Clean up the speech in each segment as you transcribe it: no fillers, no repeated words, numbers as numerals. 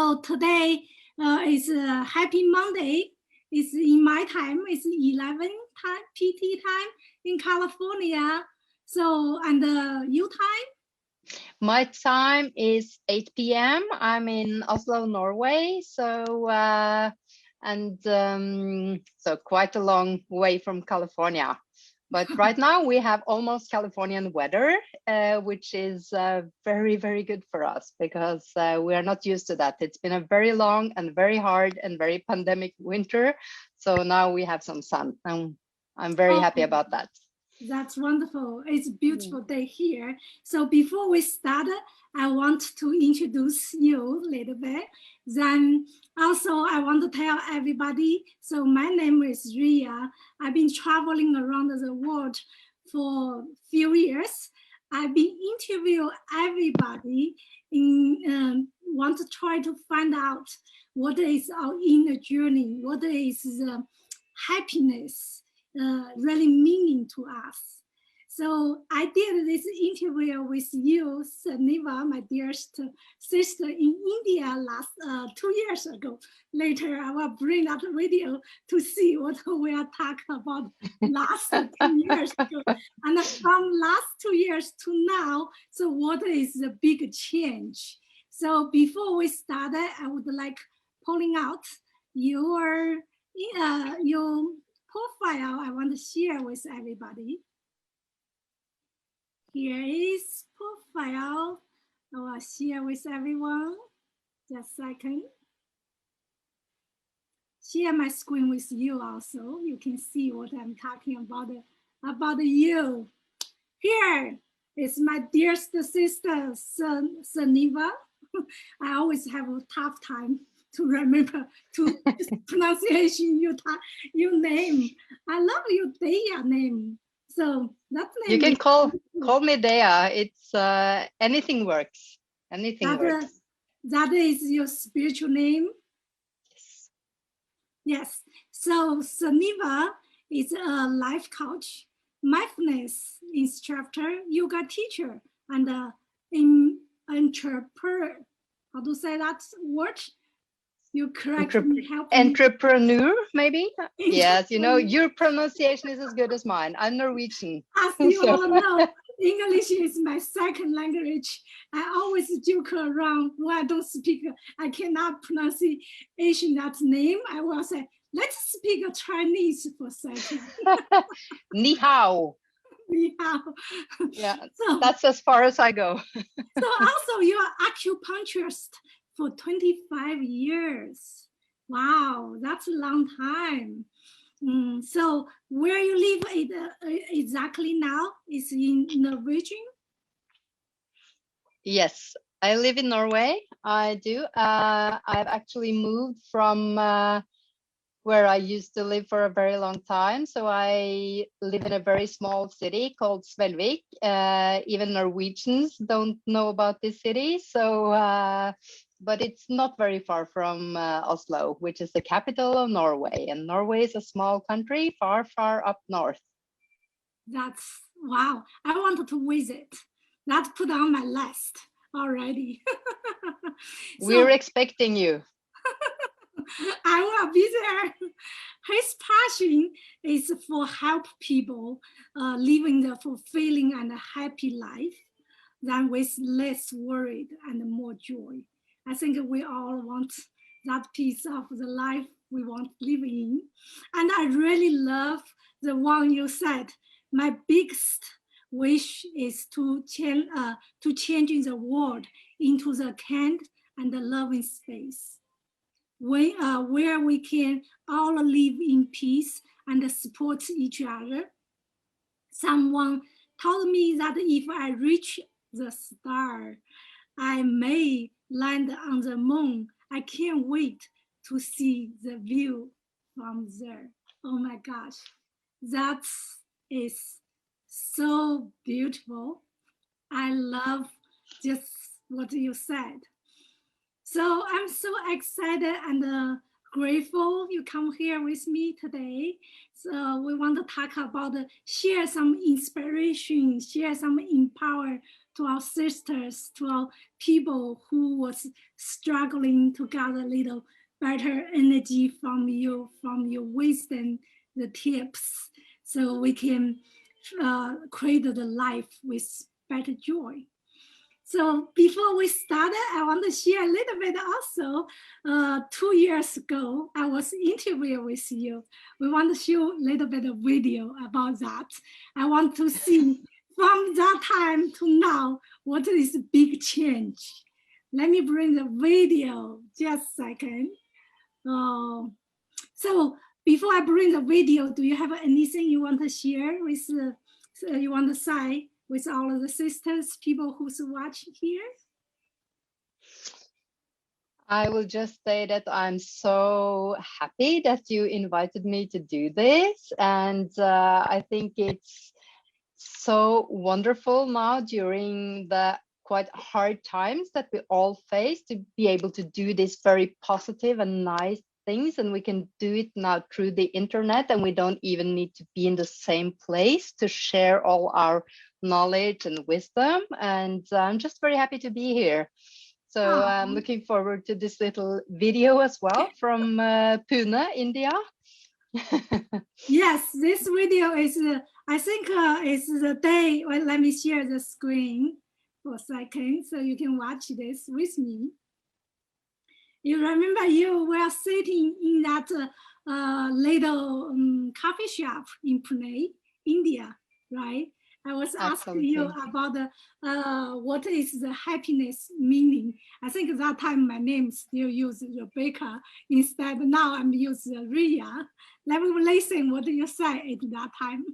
So today is Happy Monday. It's in my time. It's 11 time, PT time in California. So, and your time? My time is 8 p.m. I'm in Oslo, Norway. So, so quite a long way from California. But right now we have almost Californian weather, which is very, very good for us because we are not used to that. It's been a very long and very hard and very pandemic winter. So now we have some sun. I'm very happy about that. That's wonderful. It's a beautiful day here. So before we start, I want to introduce you a little bit. Then also I want to tell everybody, so my name is Riya. I've been traveling around the world for a few years. I've been interviewing everybody want to try to find out what is our inner journey, what is the happiness really meaning to us. So I did this interview with you, Sunniva, my dearest sister in India last 2 years ago. Later, I will bring that video to see what we are talking about last 2 years ago. And from last 2 years to now, so what is the big change? So before we started, I would like pulling out your profile I want to share with everybody. Here is profile I will share with everyone. Just a second. Share my screen with you also. You can see what I'm talking about you. Here is my dearest sister, Sunniva. I always have a tough time to remember to pronunciation your name. I love your Dea name. So that name you can call me Dea. It's anything works. Anything works. That is your spiritual name. Yes. Yes. So Sunniva is a life coach, mindfulness instructor, yoga teacher, and entrepreneur. How to say that word? You correct me, help me. Entrepreneur, maybe? Yes, you know, your pronunciation is as good as mine. I'm Norwegian. As you all know, English is my second language. I always joke around when I don't speak, I cannot pronunciation that name. I will say, let's speak Chinese for a second. Ni hao. Ni hao. Yeah, so, that's as far as I go. So also you are acupuncturist for 25 years. Wow, that's a long time. So where you live exactly now is in Norwegian? Yes, I live in Norway. I do. I've actually moved from where I used to live for a very long time. So I live in a very small city called Svelvik. Even Norwegians don't know about this city. So, but it's not very far from Oslo, which is the capital of Norway. And Norway is a small country, far, far up north. That's, wow. I wanted to visit. That's put on my list already. We're expecting you. I will be there. His passion is for help people living the fulfilling and happy life, than with less worried and more joy. I think we all want that piece of the life we want to live in. And I really love the one you said, my biggest wish is to change the world into the kind and the loving space where we can all live in peace and support each other. Someone told me that if I reach the star, I may land on the moon. I can't wait to see the view from there. Oh my gosh, that is so beautiful. I love just what you said. So I'm so excited and grateful you come here with me today. So we want to talk about, share some inspiration, share some empower to our sisters, to our people who was struggling to get a little better energy from your wisdom, the tips, so we can create the life with better joy. So before we started, I want to share a little bit also. 2 years ago, I was interviewed with you. We want to show a little bit of video about that. I want to see from that time to now, what is the big change? Let me bring the video, just a second. So before I bring the video, do you have anything you want to share with, you want to say with all of the sisters, people who's watching here? I will just say that I'm so happy that you invited me to do this. And I think it's so wonderful now during the quite hard times that we all face to be able to do this very positive and nice things. And we can do it now through the internet, and we don't even need to be in the same place to share all our knowledge and wisdom. And I'm just very happy to be here. So I'm looking forward to this little video as well from Pune, India. Yes, this video is, I think it's the day, well, let me share the screen for a second so you can watch this with me. You remember you were sitting in that little coffee shop in Pune, India, right? I was asking you about what is the happiness meaning. I think at that time my name still used Rebecca. Instead, now I'm using Riya. Let me listen what you said at that time.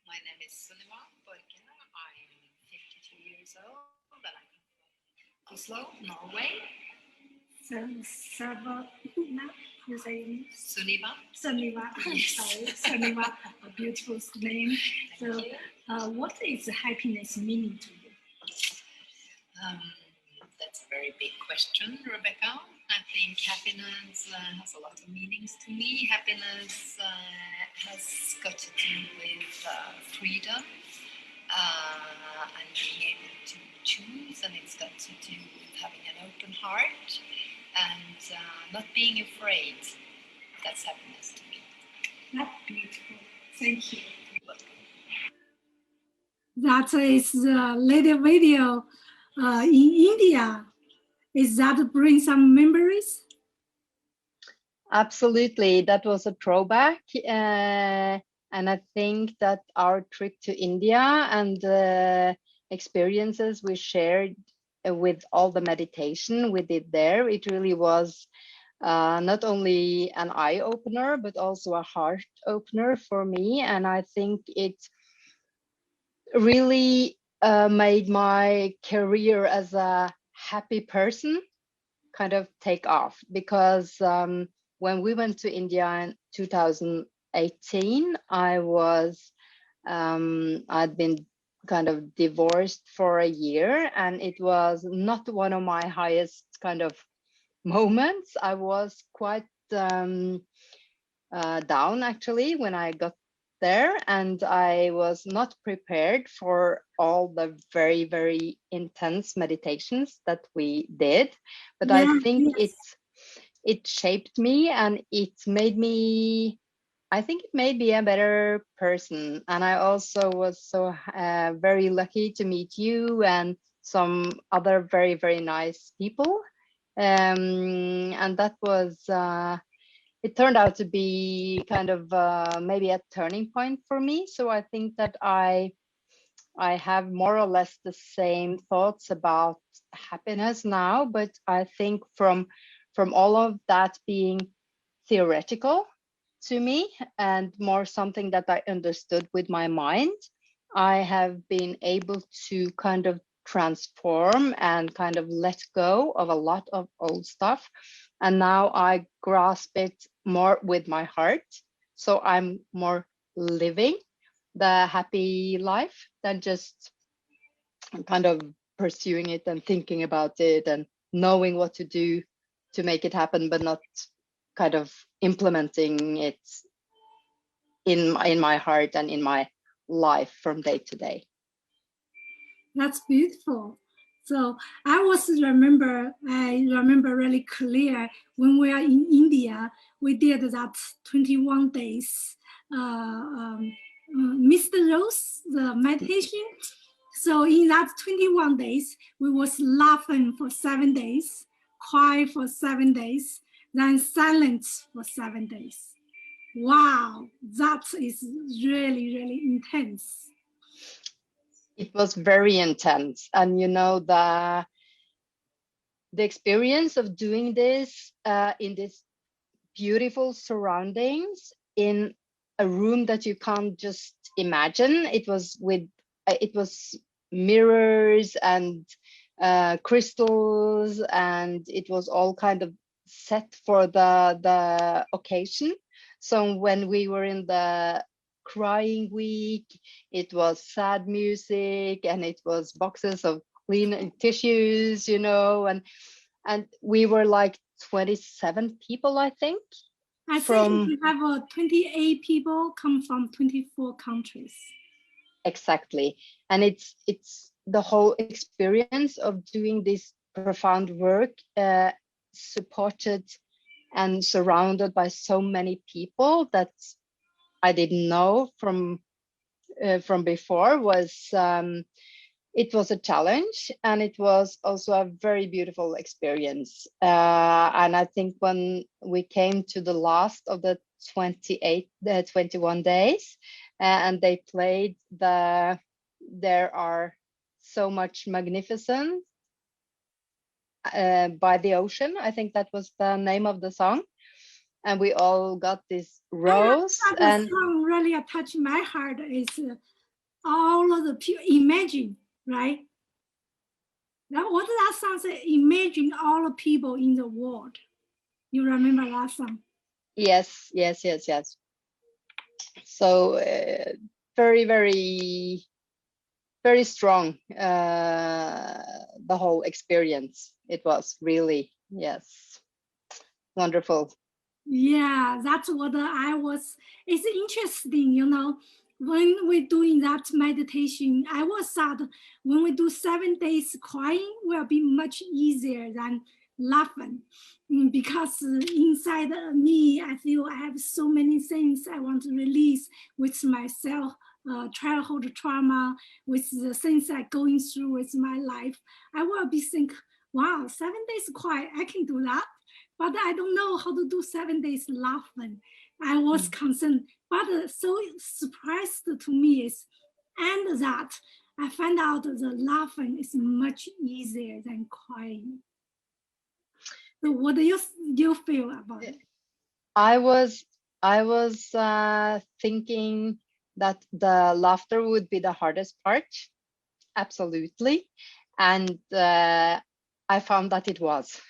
My name is Sunniva Borge. I'm 52 years old and I'm from Oslo, Norway. Sunniva. Sunniva. Yes. Sorry, Sunniva, a beautiful name. So, what is happiness meaning to you? That's a very big question, Rebecca. I think happiness has a lot of meanings to me. Happiness has got to do with freedom and being able to choose, and it's got to do with having an open heart and not being afraid. That's happiness to me. That's beautiful. Thank you. That is the little video in India. Is that bring some memories? Absolutely, that was a throwback. And I think that our trip to India and the experiences we shared with all the meditation we did there, it really was not only an eye opener, but also a heart opener for me. And I think it really made my career as a happy person kind of take off, because when we went to India in 2018, I'd been kind of divorced for a year, and it was not one of my highest kind of moments. I was quite down actually when I got there, and I was not prepared for all the very, very intense meditations that we did. But yeah, I think yes. it shaped me, and I think it made me a better person. And I also was so very lucky to meet you and some other very, very nice people. And that was it turned out to be kind of maybe a turning point for me. So I think that I have more or less the same thoughts about happiness now, but I think from all of that being theoretical to me and more something that I understood with my mind, I have been able to kind of transform and kind of let go of a lot of old stuff. And now I grasp it more with my heart. So I'm more living the happy life than just kind of pursuing it and thinking about it and knowing what to do to make it happen, but not kind of implementing it in my heart and in my life from day to day. That's beautiful. So I remember really clear when we are in India, we did that 21 days, Mr. Rose, the meditation. So in that 21 days, we was laughing for 7 days, cry for 7 days, then silence for 7 days. Wow, that is really, really intense. It was very intense. And you know, the experience of doing this in this beautiful surroundings in a room that you can't just imagine. It was mirrors and crystals, and it was all kind of set for the occasion. So when we were in the crying week, it was sad music, and it was boxes of clean tissues, you know, and we were like 27 people, I think. I think we have 28 people come from 24 countries. Exactly. And it's the whole experience of doing this profound work, supported and surrounded by so many people that I didn't know from before was it was a challenge, and it was also a very beautiful experience. And I think when we came to the last of the 21 days, and they played There Are So Much Magnificence by the Ocean. I think that was the name of the song. And we all got this rose. And the song really touched my heart is all of the people imagine, right? Now, what does that song say? Imagine all the people in the world. You remember that song? Yes. So very, very, very strong, the whole experience. It was really, yes, wonderful. Yeah, that's what it's interesting, you know, when we're doing that meditation, I was thought when we do 7 days crying will be much easier than laughing, because inside me, I feel I have so many things I want to release with myself, childhood trauma, with the things I'm going through with my life. I will be think, wow, 7 days cry, I can do that. But I don't know how to do 7 days laughing. I was concerned, but so surprised to me is, and that I found out the laughing is much easier than crying. So what do you feel about it? I was thinking that the laughter would be the hardest part, absolutely, and I found that it was.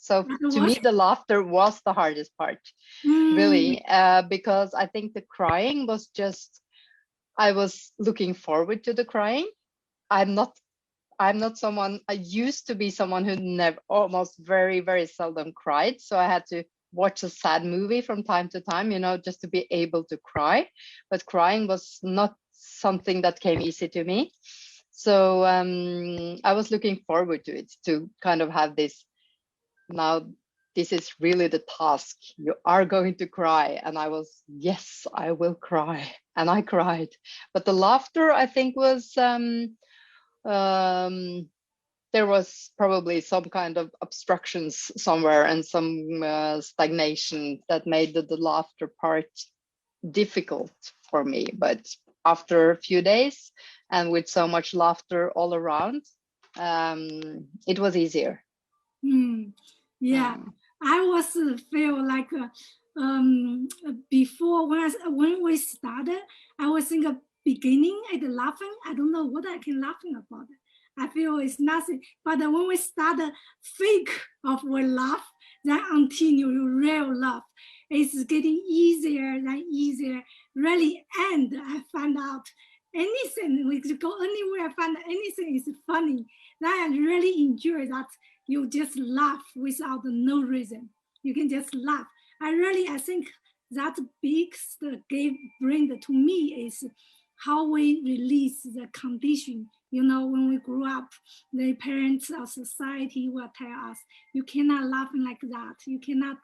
So to me, the laughter was the hardest part, really, because I think the crying was just, I was looking forward to the crying. I'm not someone, I used to be someone who almost very, very seldom cried. So I had to watch a sad movie from time to time, you know, just to be able to cry. But crying was not something that came easy to me. So I was looking forward to it, to kind of have this, now this is really the task. You are going to cry. And I was, yes, I will cry. And I cried. But the laughter, I think, was there was probably some kind of obstructions somewhere and some stagnation that made the laughter part difficult for me. But after a few days and with so much laughter all around, it was easier. Yeah, I was feel like before when we started, I was thinking beginning at laughing. I don't know what I can laughing about. I feel it's nothing. But when we started fake of we laugh, then until you real laugh, it's getting easier and easier. Really, and I found out anything. We could go anywhere, find anything is funny. Then I really enjoy that. You just laugh without no reason. You can just laugh. I think that big bring to me is how we release the condition. You know, when we grew up, the parents of society will tell us, you cannot laugh like that. You cannot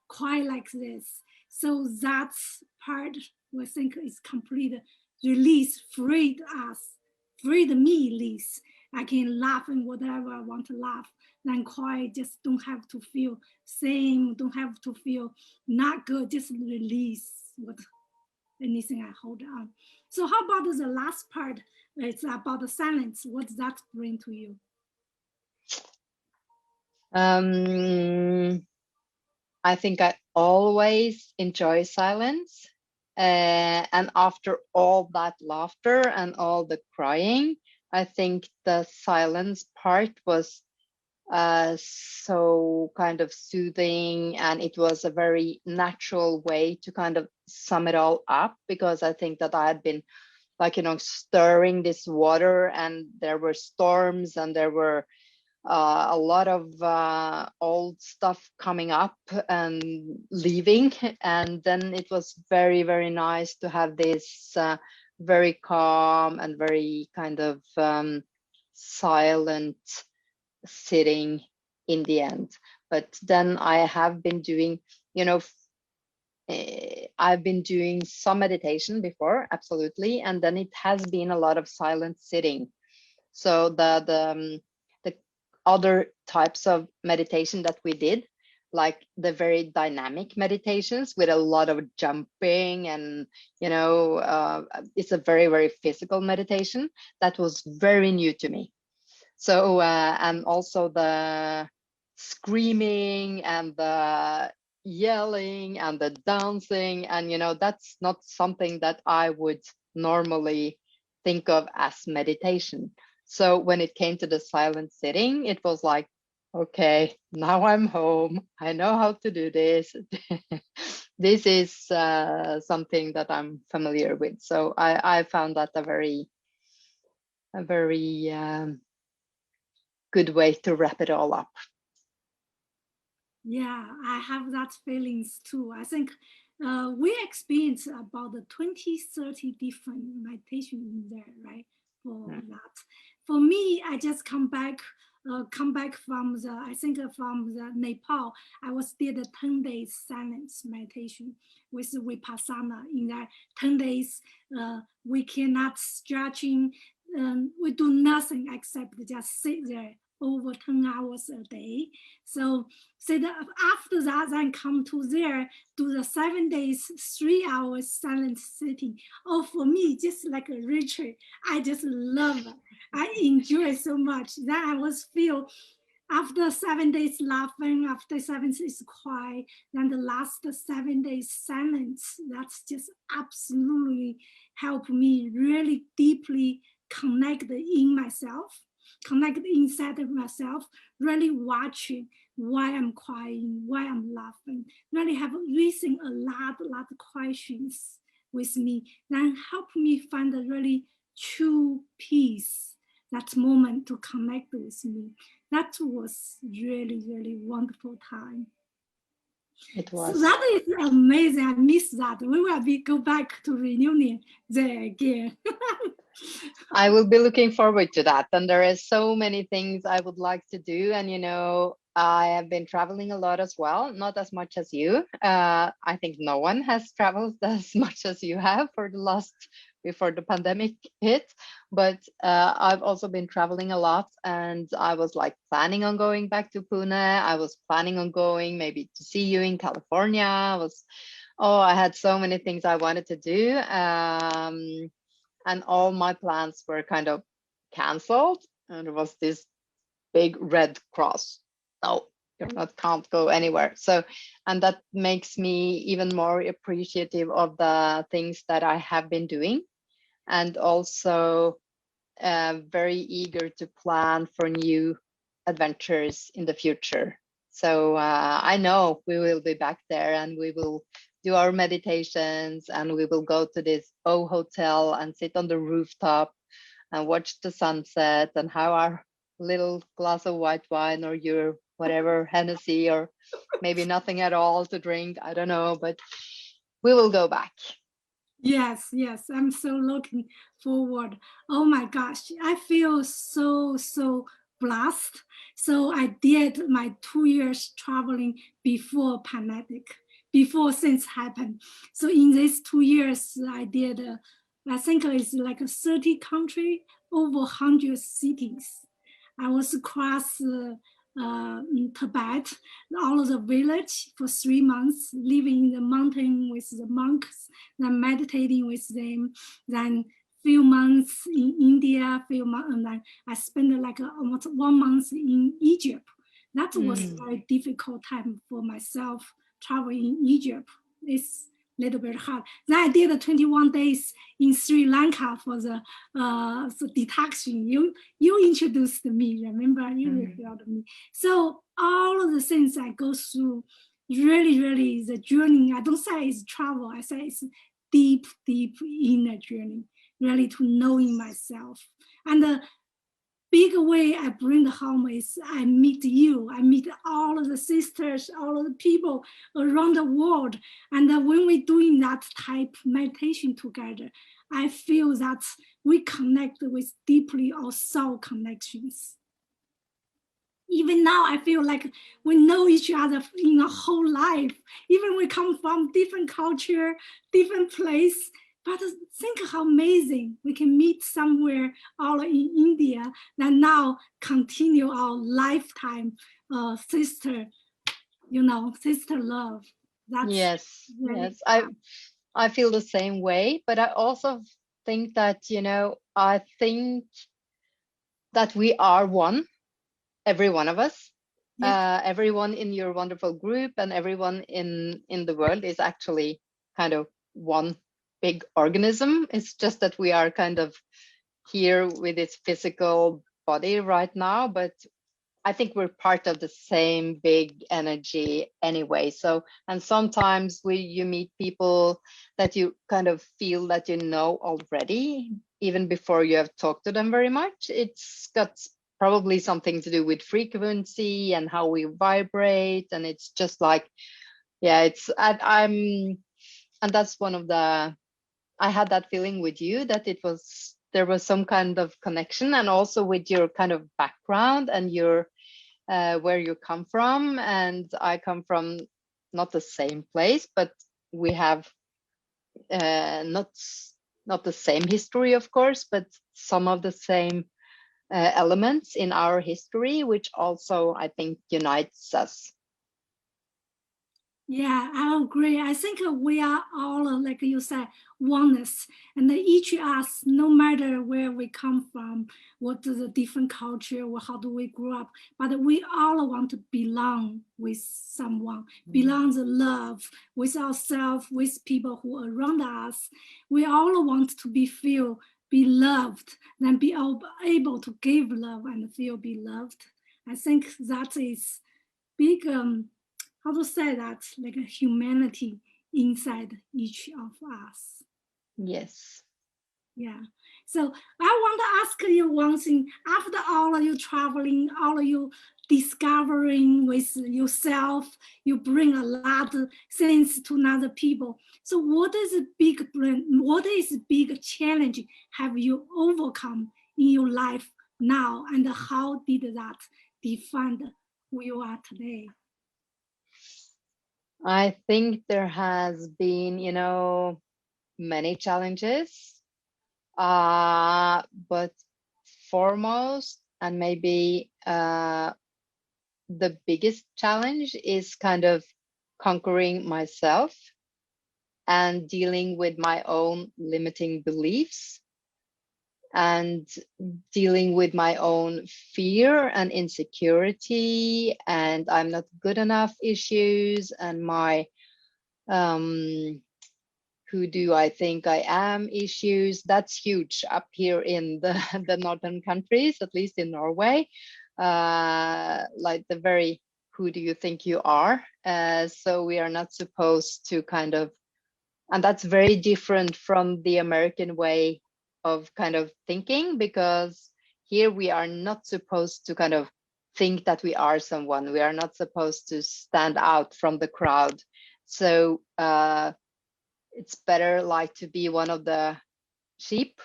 cry like this. So that's part we think is complete release, freed us, freed me at least. I can laugh and whatever I want to laugh, then cry, just don't have to feel same, don't have to feel not good, just release what anything I hold on. So how about the last part? It's about the silence. What does that bring to you? I think I always enjoy silence. And after all that laughter and all the crying, I think the silence part was so kind of soothing, and it was a very natural way to kind of sum it all up, because I think that I had been like, stirring this water, and there were storms, and there were a lot of old stuff coming up and leaving. And then it was very, very nice to have this very calm and very kind of silent sitting in the end. But then I have been doing, I've been doing some meditation before, absolutely, and then it has been a lot of silent sitting. So the other types of meditation that we did, like the very dynamic meditations with a lot of jumping, and it's a very, very physical meditation that was very new to me. So and also the screaming and the yelling and the dancing, and that's not something that I would normally think of as meditation. So when it came to the silent sitting, it was like, okay, now I'm home, I know how to do this. This is something that I'm familiar with. So I found that a very good way to wrap it all up. Yeah, I have that feelings too. I think we experience about the 20, 30 different meditation in there, right? For that. For me, I just come back from the Nepal. I was did a 10 days silence meditation with Vipassana. In that 10 days, we cannot stretching, we do nothing except just sit there over 10 hours a day. So that after that, then come to there, do the 7 days, 3 hours silent sitting. Oh, for me, just like a retreat, I just love it. I enjoy it so much. Then I was feel after 7 days laughing, after 7 days cry, then the last 7 days silence, that's just absolutely helped me really deeply connect in myself, connect inside of myself, really watching why I'm crying, why I'm laughing, really have raising a lot of questions with me, then help me find a really true peace, that moment to connect with me. That was really, really wonderful time. It was. So that is amazing. I miss that. We will go back to reunion there again. I will be looking forward to that. And there are so many things I would like to do. And, I have been traveling a lot as well, not as much as you. I think no one has traveled as much as you have before the pandemic hit. But I've also been traveling a lot, and I was like planning on going back to Pune. I was planning on going maybe to see you in California. I had so many things I wanted to do. And all my plans were kind of canceled, and there was this big red cross. No, can't go anywhere. So, and that makes me even more appreciative of the things that I have been doing, and also very eager to plan for new adventures in the future. So I know we will be back there, and we will do our meditations, and we will go to this hotel and sit on the rooftop and watch the sunset and have our little glass of white wine or your whatever Hennessy, or maybe nothing at all to drink. I don't know, but we will go back. Yes, yes, I'm so looking forward. Oh my gosh, I feel so blessed. So I did my 2 years traveling before pandemic, before things happened. So in these 2 years, I did, I think it's like a 30 country, over 100 cities. I was across in Tibet, all of the village for 3 months, living in the mountain with the monks, then meditating with them, then few months in India, few months, and then I spent like almost 1 month in Egypt. That was a very difficult time for myself, traveling in Egypt. It's a little bit hard. Then I did 21 days in Sri Lanka for the detoxing. You introduced me, remember? You referred me. So all of the things I go through, really the journey, I don't say it's travel, I say it's deep inner journey, really to knowing myself. And the big way I bring home is I meet you, I meet all of the sisters, all of the people around the world. And when we're doing that type meditation together, I feel that we connect with deeply our soul connections. Even now, I feel like we know each other in a whole life. Even we come from different culture, different place, but think how amazing we can meet somewhere all in India and now continue our lifetime sister love. That's Yes, really yes. I feel the same way, but I also think that, I think that we are one, every one of us. Everyone in your wonderful group and everyone in the world is actually kind of one big organism. It's just that we are kind of here with its physical body right now, but I think we're part of the same big energy anyway. So, and sometimes you meet people that you kind of feel that you know already, even before you have talked to them very much. It's got probably something to do with frequency and how we vibrate. And it's just like, yeah, and that's one of I had that feeling with you that there was some kind of connection, and also with your kind of background and your where you come from. And I come from not the same place, but we have not the same history, of course, but some of the same elements in our history, which also I think unites us. Yeah, I agree. I think we are all, like you said, oneness, and each of us, no matter where we come from, what is the different culture, or how do we grow up, but we all want to belong with someone, belong the love with ourselves, with people who are around us. We all want to feel beloved, then be able to give love and feel beloved. I think that is big. How to say that, like a humanity inside each of us. Yes. Yeah. So I want to ask you one thing. After all of you traveling, all of you discovering with yourself, you bring a lot of things to other people. So what is a big challenge have you overcome in your life now, and how did that define who you are today? I think there has been, many challenges, but foremost, and maybe the biggest challenge is kind of conquering myself and dealing with my own limiting beliefs and dealing with my own fear and insecurity and I'm not good enough issues and my who do I think I am issues. That's huge up here in the northern countries, at least in Norway. Like the very who do you think you are? So we are not supposed to kind of, and that's very different from the American way of kind of thinking, because here we are not supposed to kind of think that we are someone. We are not supposed to stand out from the crowd. So it's better like to be one of the sheep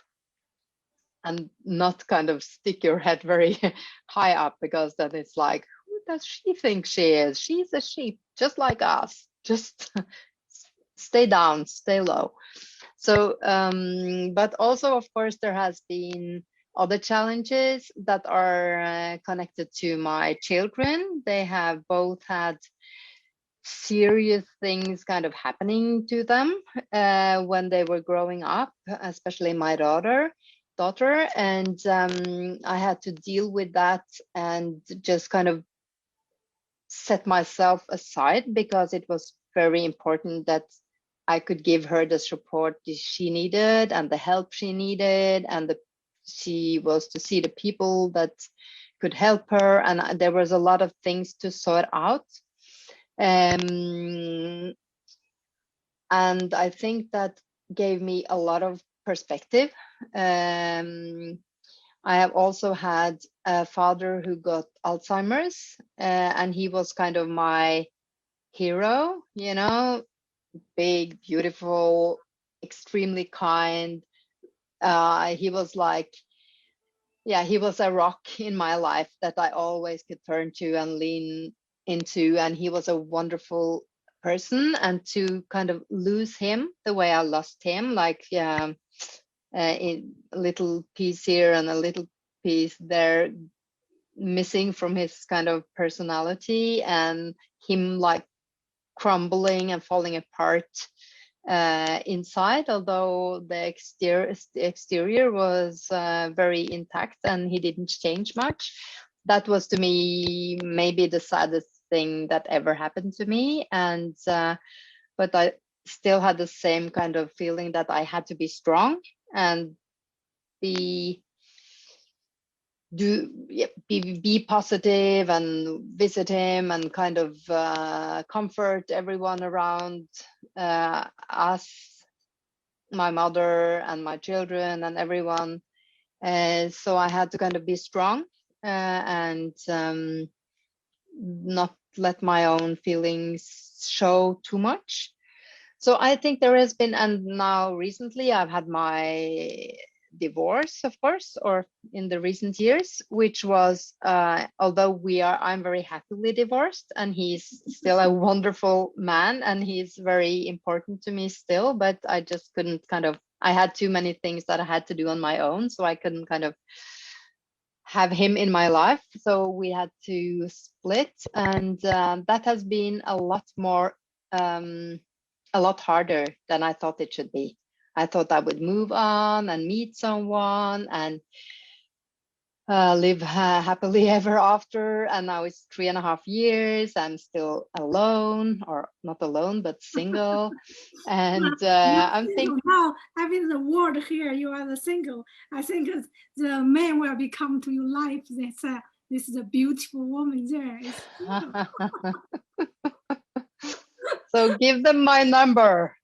and not kind of stick your head very high up, because then it's like, who does she think she is? She's a sheep just like us. Just stay down, stay low. So but also, of course, there has been other challenges that are connected to my children. They have both had serious things kind of happening to them when they were growing up, especially my daughter. And I had to deal with that and just kind of set myself aside, because it was very important that I could give her the support she needed and the help she needed, and she was to see the people that could help her, and there was a lot of things to sort out. And I think that gave me a lot of perspective. I have also had a father who got Alzheimer's, and he was kind of my hero, you know, big, beautiful, extremely kind. He was like, yeah, he was a rock in my life that I always could turn to and lean into. And he was a wonderful person. And to kind of lose him the way I lost him, like, in a little piece here and a little piece there missing from his kind of personality, and him like crumbling and falling apart inside, although the exterior was very intact and he didn't change much. That was, to me, maybe the saddest thing that ever happened to me. And but I still had the same kind of feeling that I had to be strong and be positive and visit him and kind of comfort everyone around us, my mother and my children and everyone. So I had to kind of be strong and not let my own feelings show too much. So I think there has been, and now recently I've had my divorce, of course, or in the recent years, which was, although I'm very happily divorced, and he's still a wonderful man and he's very important to me still, but I just couldn't I had too many things that I had to do on my own, so I couldn't kind of have him in my life. So we had to split, and that has been a lot harder than I thought it should be. I thought I would move on and meet someone and live happily ever after. And now it's 3.5 years. I'm still alone, or not alone, but single. And I'm thinking now, having the word here, you are the single. I think the man will become to your life. They say, this is a beautiful woman there. So give them my number.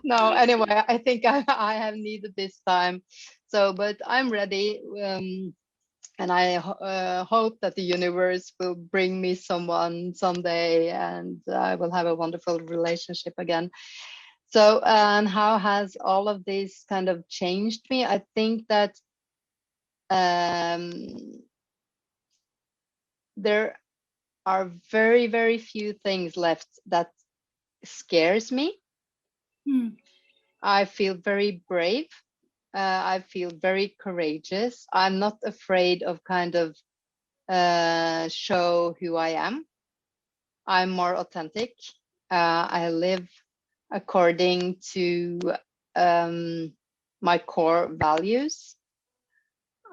No, anyway, I think I have needed this time. So, but I'm ready. And I hope that the universe will bring me someone someday, and I will have a wonderful relationship again. So, and how has all of this kind of changed me? I think that there are very, very few things left that scares me. I feel very brave. I feel very courageous. I'm not afraid of kind of show who I am. I'm more authentic. I live according to my core values.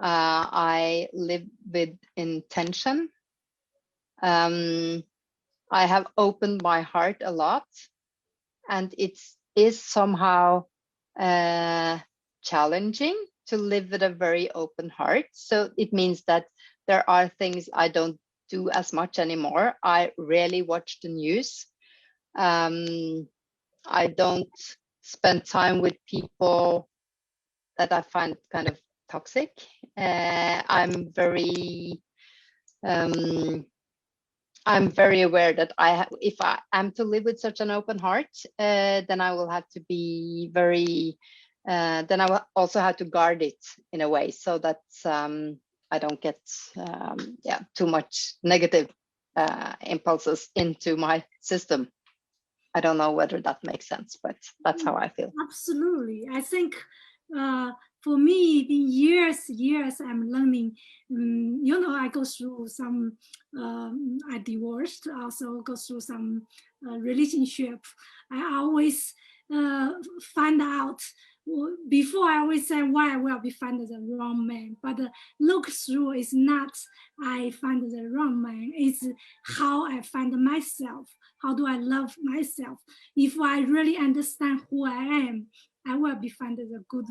I live with intention. I have opened my heart a lot, and it is somehow challenging to live with a very open heart. So it means that there are things I don't do as much anymore. I rarely watch the news. I don't spend time with people that I find kind of toxic. I'm very aware that if I am to live with such an open heart, then I will have to be very, then I will also have to guard it in a way so that I don't get too much negative impulses into my system. I don't know whether that makes sense, but that's how I feel. Absolutely. I think for me, the years I'm learning, I go through some, I divorced, also go through some relationship. I always find out, before I always say why I will be find the wrong man, but look through is not I find the wrong man, it's how I find myself. How do I love myself? If I really understand who I am, I will be find the good,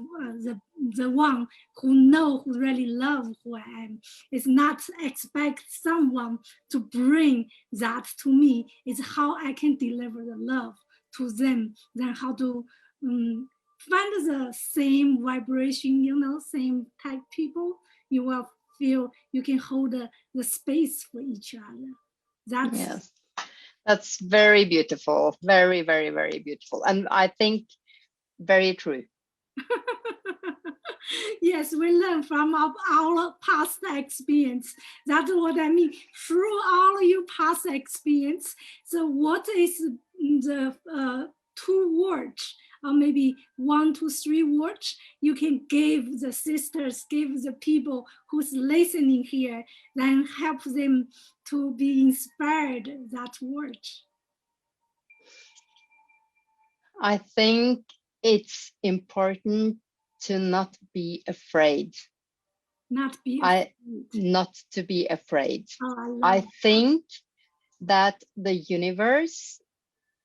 the one who really love who I am. It's not expect someone to bring that to me. It's how I can deliver the love to them. Then how to find the same vibration, same type people. You will feel you can hold the space for each other. That's very beautiful. Very, very, very beautiful. And I think very true. Yes, we learn from our past experience. That's what I mean. Through all your past experience, so what is the 2 words, or maybe 1 to 3 words you can give the sisters, give the people who's listening here, then help them to be inspired that word? I think it's important to not be afraid. Not to be afraid. I think that the universe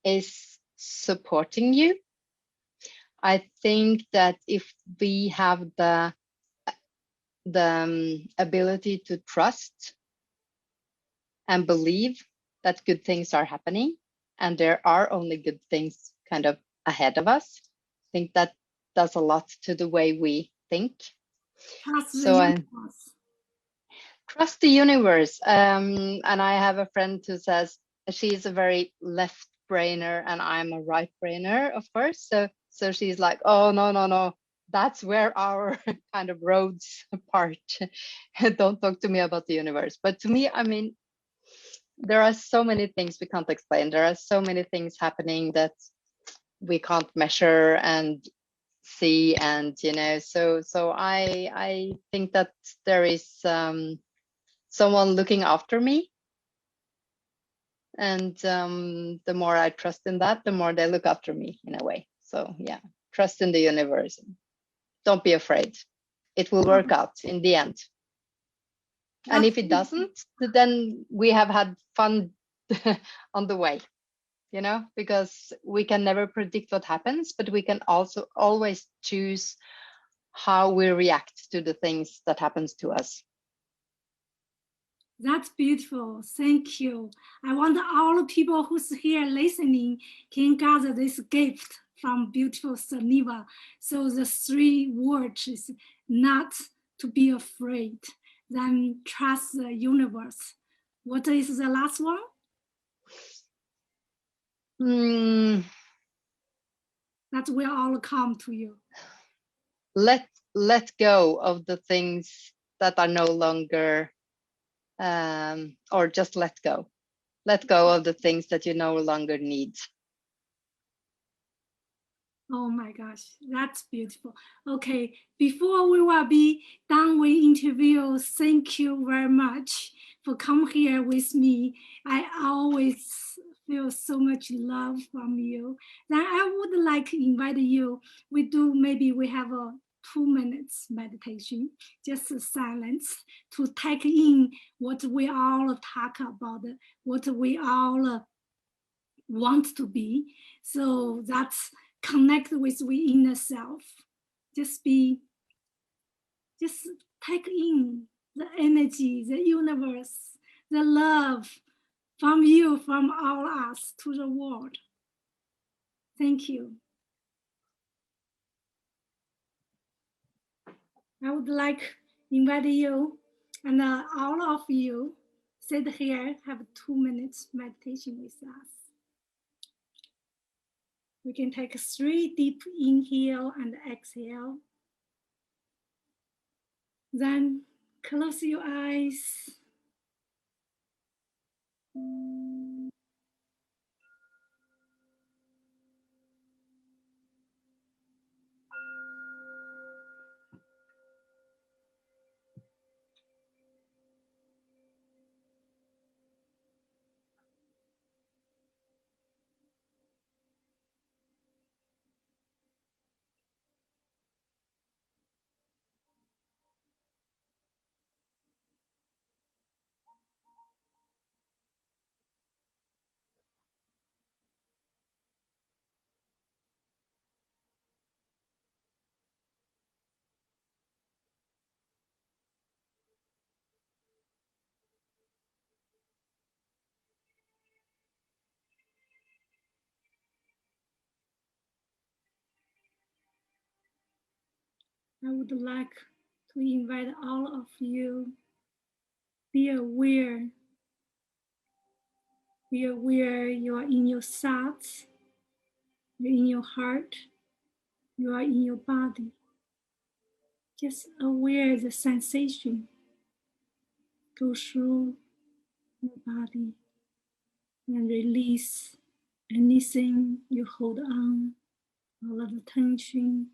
is supporting you. I think that if we have the ability to trust and believe that good things are happening, and there are only good things kind of ahead of us, I think that does a lot to the way we think. Trust the universe. And I have a friend who says she's a very left brainer and I'm a right brainer, of course. So she's like, oh, no. That's where our kind of roads part. Don't talk to me about the universe. But to me, I mean, there are so many things we can't explain. There are so many things happening that we can't measure and see, and so I think that there is someone looking after me, and the more I trust in that, the more they look after me in a way. So yeah, trust in the universe. Don't be afraid. It will work out in the end. And if it doesn't, then we have had fun on the way, because we can never predict what happens, but we can also always choose how we react to the things that happens to us. That's beautiful. Thank you. I want all the people who's here listening can gather this gift from beautiful Sunniva. So the 3 words is not to be afraid, then trust the universe. What is the last one? That will all come to you. Let go of the things that are no longer, or just let go. Let go of the things that you no longer need. Oh my gosh, that's beautiful. Okay, before we will be done with interview, thank you very much for coming here with me. I always feel so much love from you. Then I would like to invite you. We have a 2 minutes meditation, just a silence to take in what we all talk about, what we all want to be. So that's connect with we inner self. Just take in the energy, the universe, the love from you, from all us to the world. Thank you. I would like to invite you and all of you sit here, have 2 minutes meditation with us. We can take 3 deep inhale and exhale. Then close your eyes. I would like to invite all of you, be aware you are in your thoughts, you're in your heart, you are in your body. Just aware the sensation go through your body and release anything you hold on, all of the tension,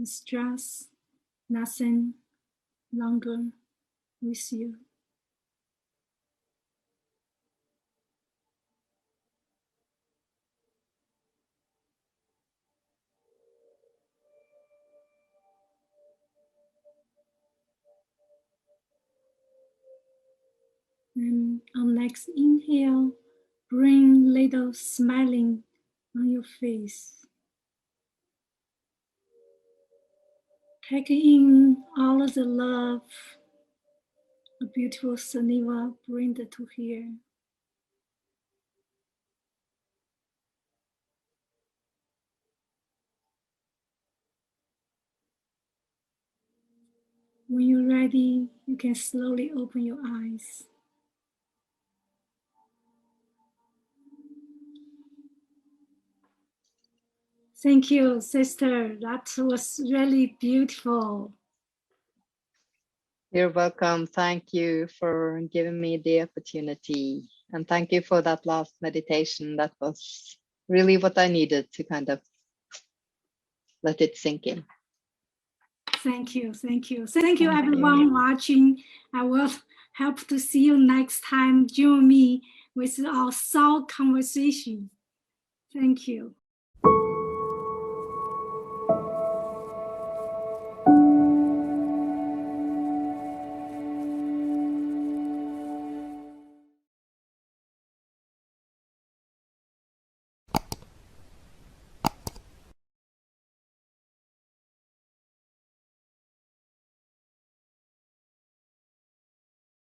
the stress, nothing longer with you. And on next inhale, bring little smiling on your face. Take in all of the love the beautiful Sunniva brings to here. When you're ready, you can slowly open your eyes. Thank you, sister. That was really beautiful. You're welcome. Thank you for giving me the opportunity. And thank you for that last meditation. That was really what I needed to kind of let it sink in. Thank you. Thank you. Thank you, everyone watching. I will hope to see you next time. Join me with our soul conversation. Thank you.